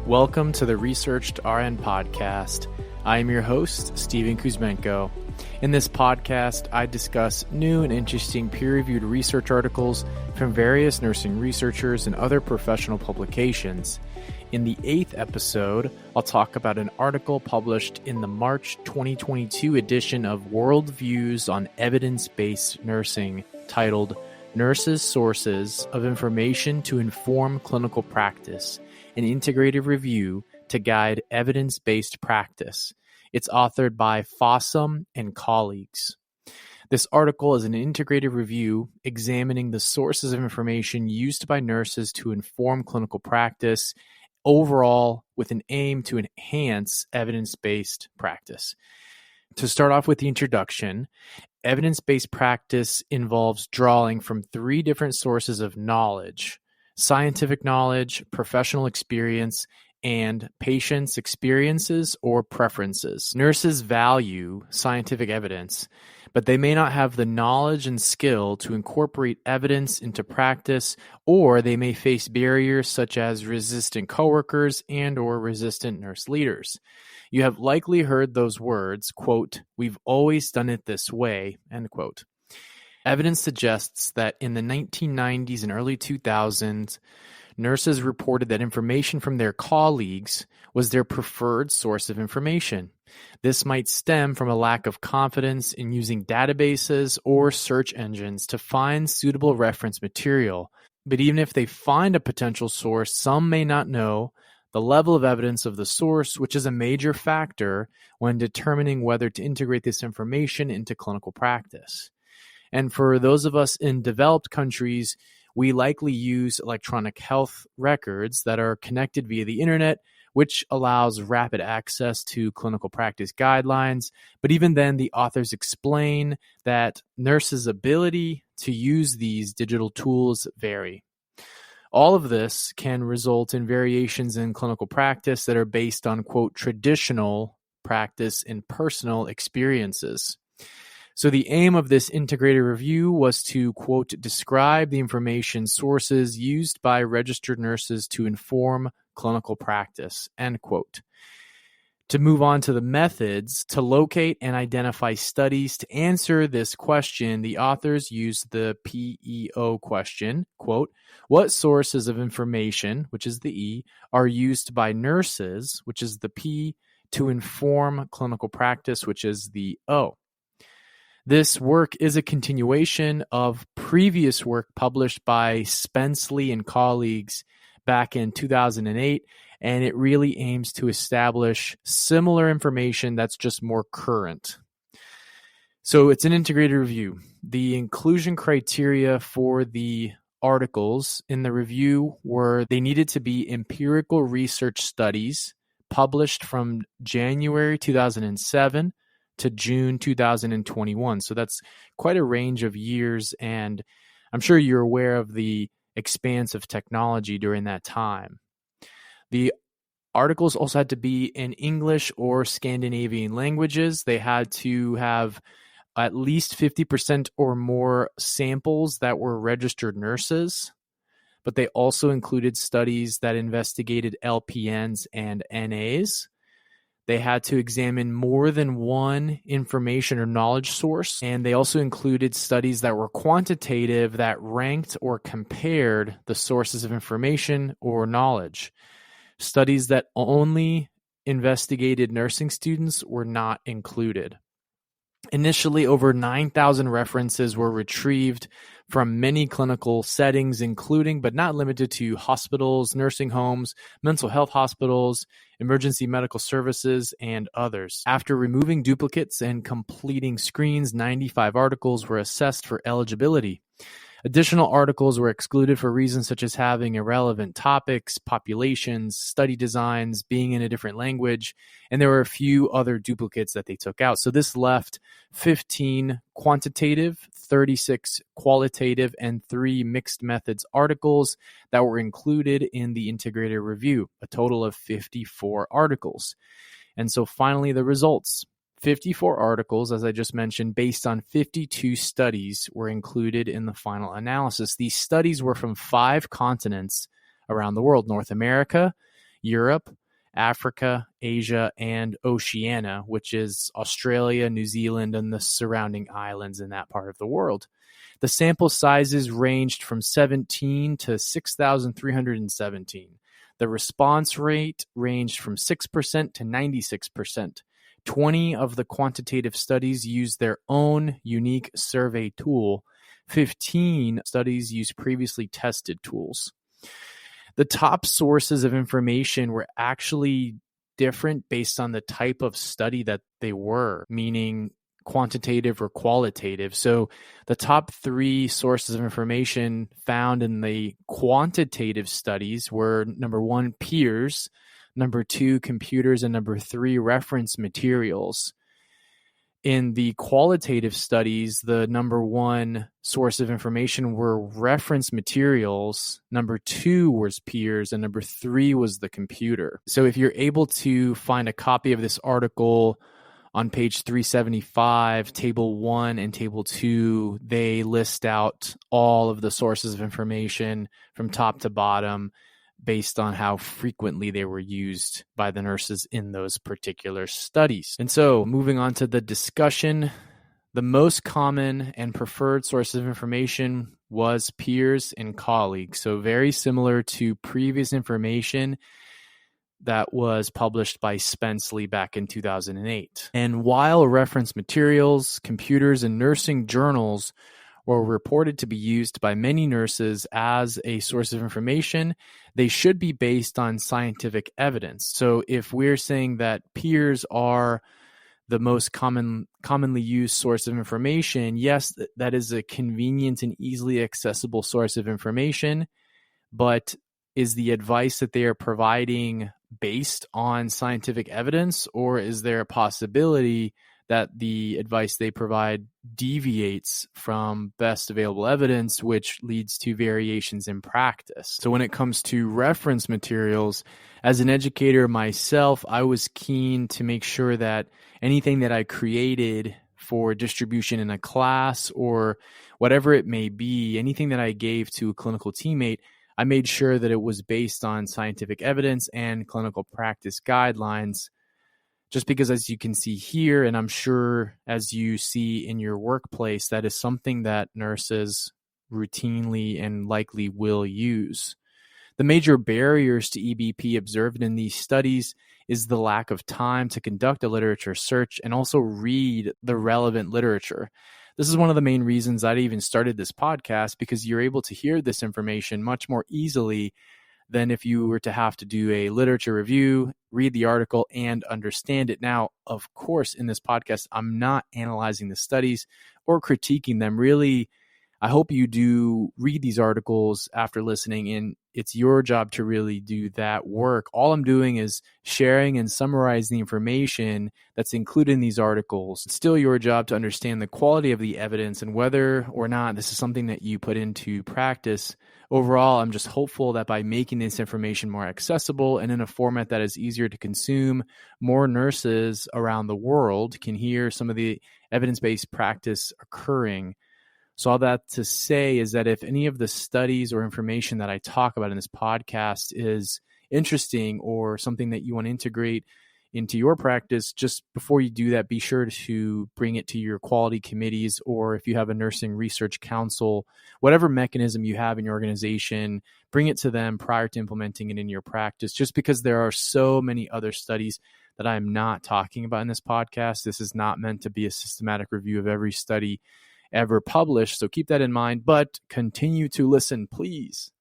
Welcome to the Researched RN podcast. I am your host, Steven Cuzmenco. In this podcast, I discuss new and interesting peer-reviewed research articles from various nursing researchers and other professional publications. In the 8th episode, I'll talk about an article published in the March 2022 edition of Worldviews on Evidence-Based Nursing, titled Nurses' Sources of Information to Inform Clinical Practice, an integrative review to guide evidence-based practice. It's authored by Fossum and colleagues. This article is an integrative review examining the sources of information used by nurses to inform clinical practice overall with an aim to enhance evidence-based practice. To start off with the introduction, evidence-based practice involves drawing from 3 different sources of knowledge: scientific knowledge, professional experience, and patients' experiences or preferences. Nurses value scientific evidence, but they may not have the knowledge and skill to incorporate evidence into practice, or they may face barriers such as resistant coworkers and or resistant nurse leaders. You have likely heard those words, quote, "We've always done it this way," end quote. Evidence suggests that in the 1990s and early 2000s, nurses reported that information from their colleagues was their preferred source of information. This might stem from a lack of confidence in using databases or search engines to find suitable reference material. But even if they find a potential source, some may not know the level of evidence of the source, which is a major factor when determining whether to integrate this information into clinical practice. And for those of us in developed countries, we likely use electronic health records that are connected via the internet, which allows rapid access to clinical practice guidelines. But even then, the authors explain that nurses' ability to use these digital tools vary. All of this can result in variations in clinical practice that are based on, quote, traditional practice and personal experiences. So the aim of this integrated review was to, quote, describe the information sources used by registered nurses to inform clinical practice, end quote. To move on to the methods, to locate and identify studies to answer this question, the authors used the PEO question, quote, what sources of information, which is the E, are used by nurses, which is the P, to inform clinical practice, which is the O. This work is a continuation of previous work published by Spenceley and colleagues back in 2008, and it really aims to establish similar information that's just more current. So it's an integrated review. The inclusion criteria for the articles in the review were they needed to be empirical research studies published from January 2007 to June 2021. So that's quite a range of years, and I'm sure you're aware of the expanse of technology during that time. The articles also had to be in English or Scandinavian languages. They had to have at least 50% or more samples that were registered nurses, but they also included studies that investigated LPNs and NAs. They had to examine more than one information or knowledge source, and they also included studies that were quantitative that ranked or compared the sources of information or knowledge. Studies that only investigated nursing students were not included. Initially, over 9,000 references were retrieved from many clinical settings, including but not limited to hospitals, nursing homes, mental health hospitals, emergency medical services, and others. After removing duplicates and completing screens, 95 articles were assessed for eligibility. Additional articles were excluded for reasons such as having irrelevant topics, populations, study designs, being in a different language, and there were a few other duplicates that they took out. So this left 15 quantitative, 36 qualitative, and 3 mixed methods articles that were included in the integrated review, a total of 54 articles. And so finally, the results. 54 articles, as I just mentioned, based on 52 studies were included in the final analysis. These studies were from 5 continents around the world: North America, Europe, Africa, Asia, and Oceania, which is Australia, New Zealand, and the surrounding islands in that part of the world. The sample sizes ranged from 17 to 6,317. The response rate ranged from 6% to 96%. 20 of the quantitative studies used their own unique survey tool. 15 studies used previously tested tools. The top sources of information were actually different based on the type of study that they were, meaning quantitative or qualitative. So the top 3 sources of information found in the quantitative studies were number 1, peers, number 2, computers, and number 3, reference materials. In the qualitative studies, the number 1 source of information were reference materials, number 2 was peers, and number 3 was the computer. So if you're able to find a copy of this article on page 375, table 1 and table 2, they list out all of the sources of information from top to bottom based on how frequently they were used by the nurses in those particular studies. And so moving on to the discussion, the most common and preferred source of information was peers and colleagues. So very similar to previous information that was published by Spenceley back in 2008. And while reference materials, computers, and nursing journals were reported to be used by many nurses as a source of information, they should be based on scientific evidence. So if we're saying that peers are the most commonly used source of information, yes, that is a convenient and easily accessible source of information, but is the advice that they are providing based on scientific evidence, or is there a possibility that the advice they provide deviates from best available evidence, which leads to variations in practice? So when it comes to reference materials, as an educator myself, I was keen to make sure that anything that I created for distribution in a class or whatever it may be, anything that I gave to a clinical teammate, I made sure that it was based on scientific evidence and clinical practice guidelines. Just because, as you can see here, and I'm sure as you see in your workplace, that is something that nurses routinely and likely will use. The major barriers to EBP observed in these studies is the lack of time to conduct a literature search and also read the relevant literature. This is one of the main reasons I even started this podcast, because you're able to hear this information much more easily than if you were to have to do a literature review, read the article, and understand it. Now, of course, in this podcast, I'm not analyzing the studies or critiquing them. Really, I hope you do read these articles after listening, and it's your job to really do that work. All I'm doing is sharing and summarizing the information that's included in these articles. It's still your job to understand the quality of the evidence and whether or not this is something that you put into practice. Overall, I'm just hopeful that by making this information more accessible and in a format that is easier to consume, more nurses around the world can hear some of the evidence-based practice occurring. So all that to say is that if any of the studies or information that I talk about in this podcast is interesting or something that you want to integrate into your practice, just before you do that, be sure to bring it to your quality committees, or if you have a nursing research council, whatever mechanism you have in your organization, bring it to them prior to implementing it in your practice, just because there are so many other studies that I'm not talking about in this podcast. This is not meant to be a systematic review of every study ever published, so keep that in mind, but continue to listen, please.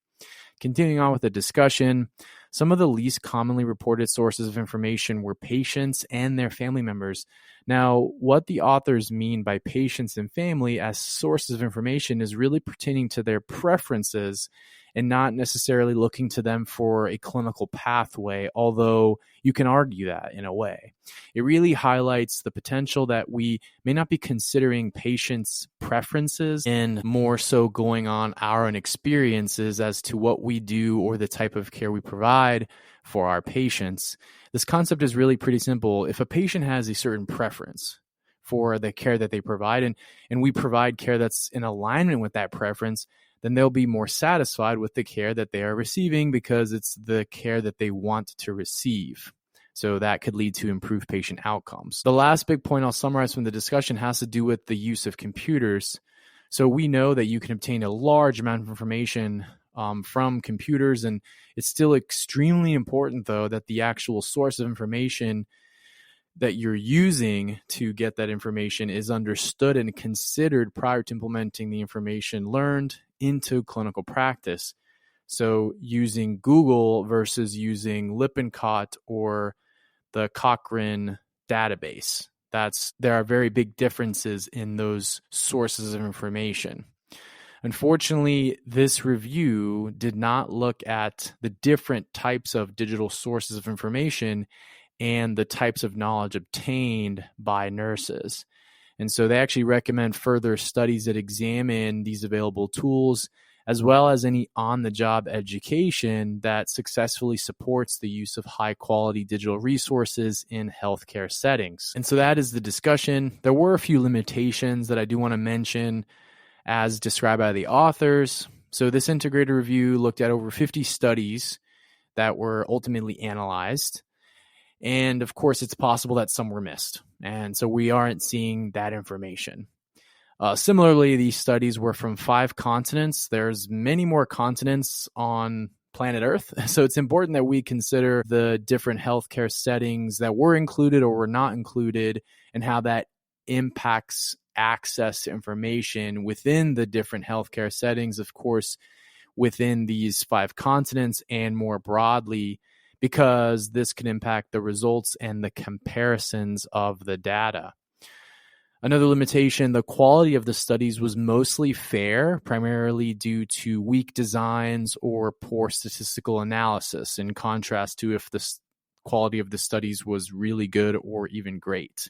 Continuing on with the discussion, some of the least commonly reported sources of information were patients and their family members. Now, what the authors mean by patients and family as sources of information is really pertaining to their preferences and not necessarily looking to them for a clinical pathway, although you can argue that in a way. It really highlights the potential that we may not be considering patients' preferences and more so going on our own experiences as to what we do or the type of care we provide for our patients. This concept is really pretty simple. If a patient has a certain preference for the care that they provide, and we provide care that's in alignment with that preference, then they'll be more satisfied with the care that they are receiving because it's the care that they want to receive. So that could lead to improved patient outcomes. The last big point I'll summarize from the discussion has to do with the use of computers. So we know that you can obtain a large amount of information from computers, and it's still extremely important, though, that the actual source of information that you're using to get that information is understood and considered prior to implementing the information learned into clinical practice. So using Google versus using Lippincott or the Cochrane database. There are very big differences in those sources of information. Unfortunately, this review did not look at the different types of digital sources of information and the types of knowledge obtained by nurses. And so they actually recommend further studies that examine these available tools, as well as any on-the-job education that successfully supports the use of high-quality digital resources in healthcare settings. And so that is the discussion. There were a few limitations that I do want to mention as described by the authors. So this integrated review looked at over 50 studies that were ultimately analyzed. And of course, it's possible that some were missed. And so we aren't seeing that information. Similarly, these studies were from 5 continents. There's many more continents on planet Earth. So it's important that we consider the different healthcare settings that were included or were not included and how that impacts access to information within the different healthcare settings, of course, within these 5 continents and more broadly, because this can impact the results and the comparisons of the data. Another limitation, the quality of the studies was mostly fair, primarily due to weak designs or poor statistical analysis, in contrast to if the quality of the studies was really good or even great.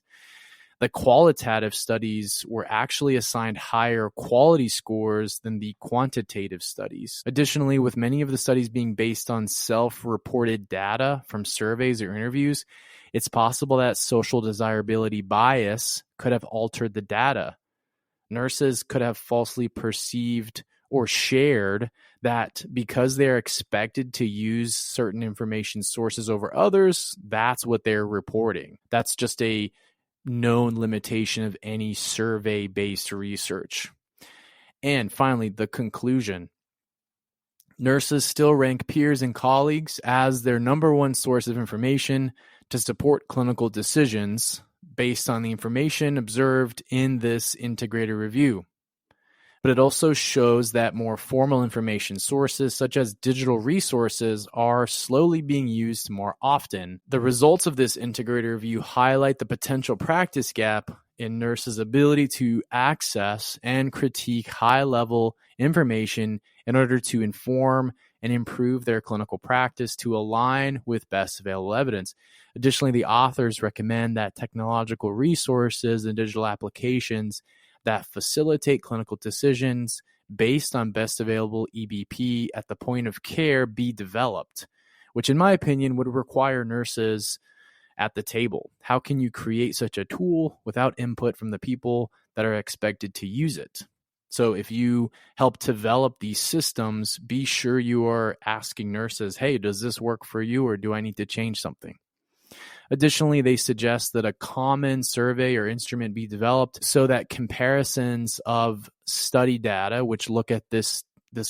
The qualitative studies were actually assigned higher quality scores than the quantitative studies. Additionally, with many of the studies being based on self-reported data from surveys or interviews, it's possible that social desirability bias could have altered the data. Nurses could have falsely perceived or shared that because they're expected to use certain information sources over others, that's what they're reporting. That's just a known limitation of any survey-based research. And finally, the conclusion. Nurses still rank peers and colleagues as their number one source of information to support clinical decisions based on the information observed in this integrated review. But it also shows that more formal information sources, such as digital resources, are slowly being used more often. The results of this integrated review highlight the potential practice gap in nurses' ability to access and critique high-level information in order to inform and improve their clinical practice to align with best available evidence. Additionally, the authors recommend that technological resources and digital applications that facilitate clinical decisions based on best available EBP at the point of care be developed, which in my opinion would require nurses at the table. How can you create such a tool without input from the people that are expected to use it? So if you help develop these systems, be sure you are asking nurses, hey, does this work for you or do I need to change something? Additionally, they suggest that a common survey or instrument be developed so that comparisons of study data, which look at this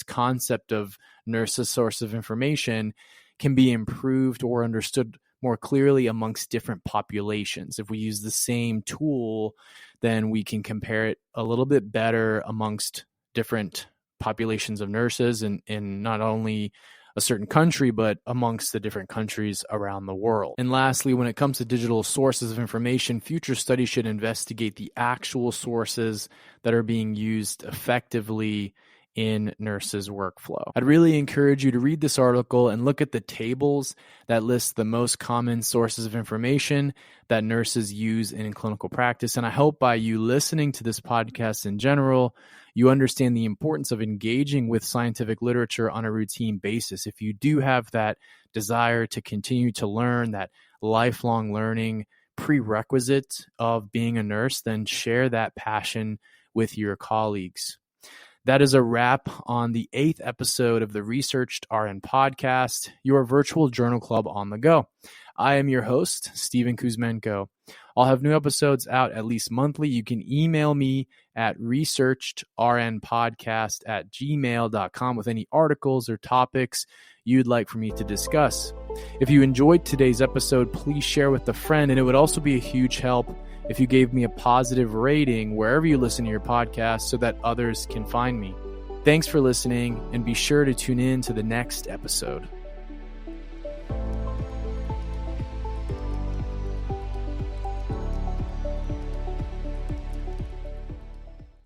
concept of nurses' source of information, can be improved or understood more clearly amongst different populations. If we use the same tool, then we can compare it a little bit better amongst different populations of nurses in not only a certain country, but amongst the different countries around the world. And lastly, when it comes to digital sources of information, future studies should investigate the actual sources that are being used effectively in nurses' workflow. I'd really encourage you to read this article and look at the tables that list the most common sources of information that nurses use in clinical practice. And I hope by you listening to this podcast in general, you understand the importance of engaging with scientific literature on a routine basis. If you do have that desire to continue to learn, that lifelong learning prerequisite of being a nurse, then share that passion with your colleagues. That is a wrap on the 8th episode of the Researched RN podcast, your virtual journal club on the go. I am your host, Steven Cuzmenco. I'll have new episodes out at least monthly. You can email me at researchedrnpodcast@gmail.com with any articles or topics you'd like for me to discuss. If you enjoyed today's episode, please share with a friend, and it would also be a huge help if you gave me a positive rating wherever you listen to your podcast so that others can find me. Thanks for listening, and be sure to tune in to the next episode.